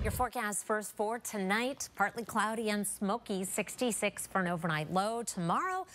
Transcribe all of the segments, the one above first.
Your forecast first for tonight, partly cloudy and smoky, 66 for an overnight low. Tomorrow,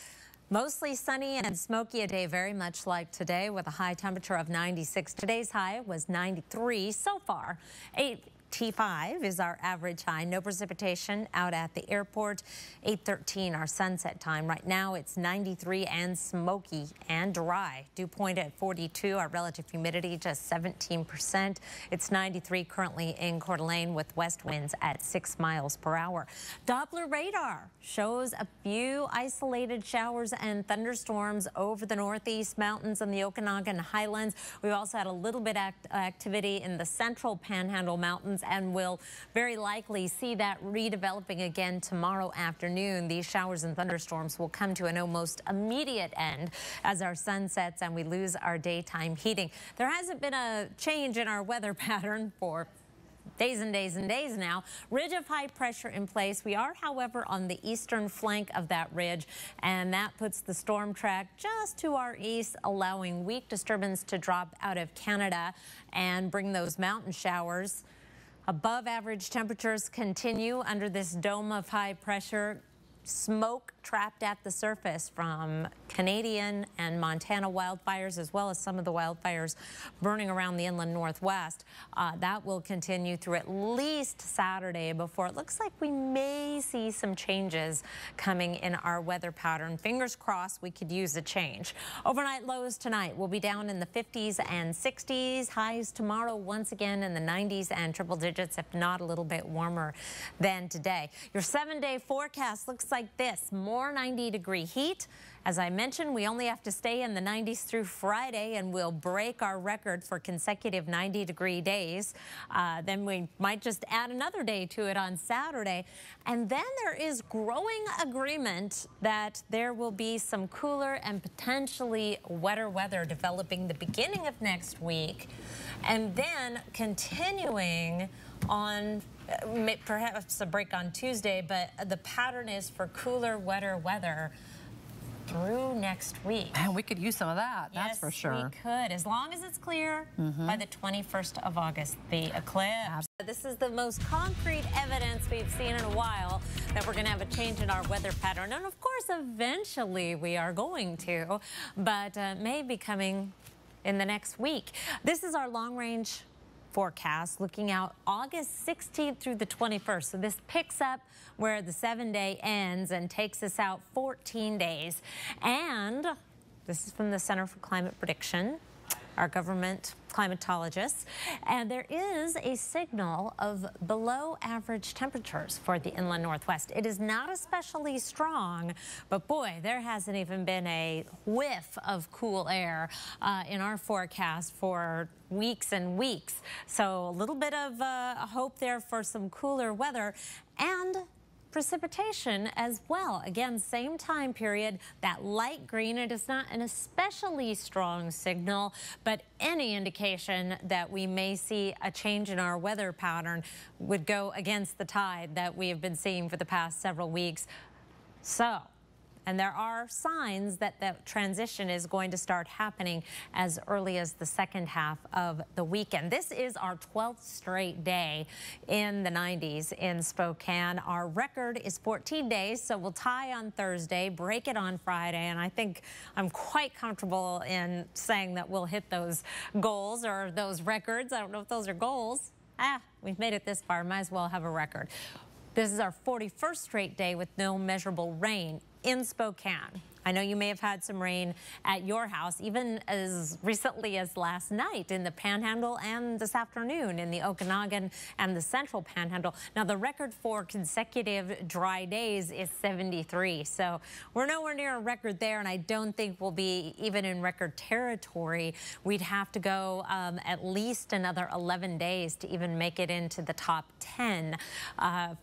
mostly sunny and smoky, a day very much like today with a high temperature of 96. Today's high was 93 so far. 85 is our average high. No precipitation out at the airport. 8:13 our sunset time. Right now it's 93 and smoky and dry. Dew point at 42. Our relative humidity just 17%. It's 93 currently in Coeur d'Alene with west winds at 6 miles per hour. Doppler radar shows a few isolated showers and thunderstorms over the northeast mountains and the Okanagan highlands. We've also had a little bit activity in the central Panhandle Mountains, and we'll very likely see that redeveloping again tomorrow afternoon. These showers and thunderstorms will come to an almost immediate end as our sun sets and we lose our daytime heating. There hasn't been a change in our weather pattern for days and days and days now. Ridge of high pressure in place. We are, however, on the eastern flank of that ridge, and that puts the storm track just to our east, allowing weak disturbance to drop out of Canada and bring those mountain showers. Above average temperatures continue under this dome of high pressure. Smoke trapped at the surface from Canadian and Montana wildfires, as well as some of the wildfires burning around the inland northwest. That will continue through at least Saturday before it looks like we may see some changes coming in our weather pattern. Fingers crossed we could use a change. Overnight lows tonight will be down in the 50s and 60s. Highs tomorrow once again in the 90s and triple digits, if not a little bit warmer than today. Your 7-day forecast looks like this. More 90-degree heat. As I mentioned, we only have to stay in the 90s through Friday, and we'll break our record for consecutive 90-degree days. Then we might just add another day to it on Saturday. And then there is growing agreement that there will be some cooler and potentially wetter weather developing the beginning of next week, and then continuing on perhaps a break on Tuesday, but the pattern is for cooler, wetter weather through next week. And we could use some of that, that's for sure. Yes, we could, as long as it's clear by the 21st of August, the eclipse. This is the most concrete evidence we've seen in a while that we're going to have a change in our weather pattern. And of course, eventually we are going to, but may be coming in the next week. This is our long-range forecast looking out August 16th through the 21st. So this picks up where the 7-day ends and takes us out 14 days. And this is from the Center for Climate Prediction, our government climatologists, and there is a signal of below average temperatures for the inland northwest. It is not especially strong, but boy, there hasn't even been a whiff of cool air in our forecast for weeks and weeks. So a little bit of hope there for some cooler weather and precipitation as well. Again, same time period, that light green. It is not an especially strong signal, but any indication that we may see a change in our weather pattern would go against the tide that we have been seeing for the past several weeks. So, and there are signs that the transition is going to start happening as early as the second half of the weekend. This is our 12th straight day in the 90s in Spokane. Our record is 14 days, so we'll tie on Thursday, break it on Friday, and I think I'm quite comfortable in saying that we'll hit those goals or those records. I don't know if those are goals. We've made it this far, might as well have a record. This is our 41st straight day with no measurable rain in Spokane. I know you may have had some rain at your house, even as recently as last night in the Panhandle and this afternoon in the Okanagan and the Central Panhandle. Now, the record for consecutive dry days is 73, so we're nowhere near a record there, and I don't think we'll be even in record territory. We'd have to go at least another 11 days to even make it into the top 10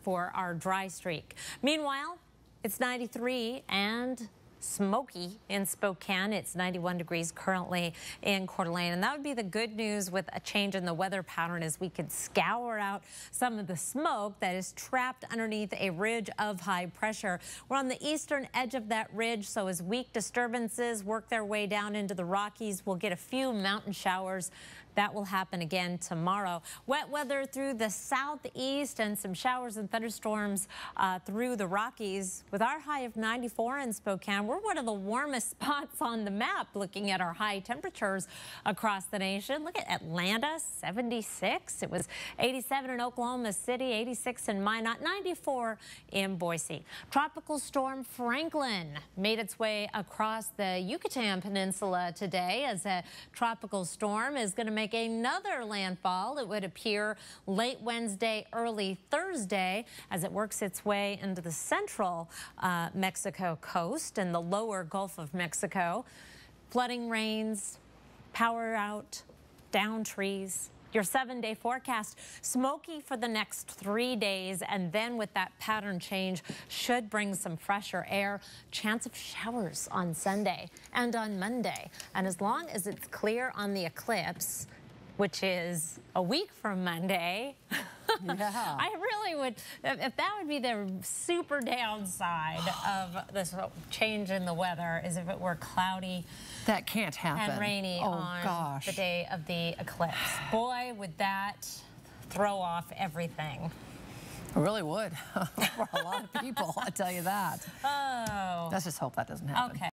for our dry streak. Meanwhile, it's 93 and smoky in Spokane. It's 91 degrees currently in Coeur d'Alene, and that would be the good news with a change in the weather pattern, as we could scour out some of the smoke that is trapped underneath a ridge of high pressure. We're on the eastern edge of that ridge, so as weak disturbances work their way down into the Rockies, we'll get a few mountain showers That will happen again tomorrow. Wet weather through the southeast and some showers and thunderstorms through the Rockies. With our high of 94 in Spokane, we're one of the warmest spots on the map looking at our high temperatures across the nation. Look at Atlanta, 76. It was 87 in Oklahoma City, 86 in Minot, 94 in Boise. Tropical storm Franklin made its way across the Yucatan Peninsula today as a tropical storm is going to make another landfall. It would appear late Wednesday, early Thursday as it works its way into the central Mexico coast and the lower Gulf of Mexico. Flooding rains, power out, down trees. Your 7-day forecast, smoky for the next 3 days, and then with that pattern change should bring some fresher air. Chance of showers on Sunday and on Monday. And as long as it's clear on the eclipse, which is a week from Monday, yeah. I really would, if that would be the super downside of this change in the weather, is if it were cloudy. That can't happen. And rainy on the day of the eclipse. Boy, would that throw off everything. It really would for a lot of people, I tell you that. Oh. Let's just hope that doesn't happen. Okay.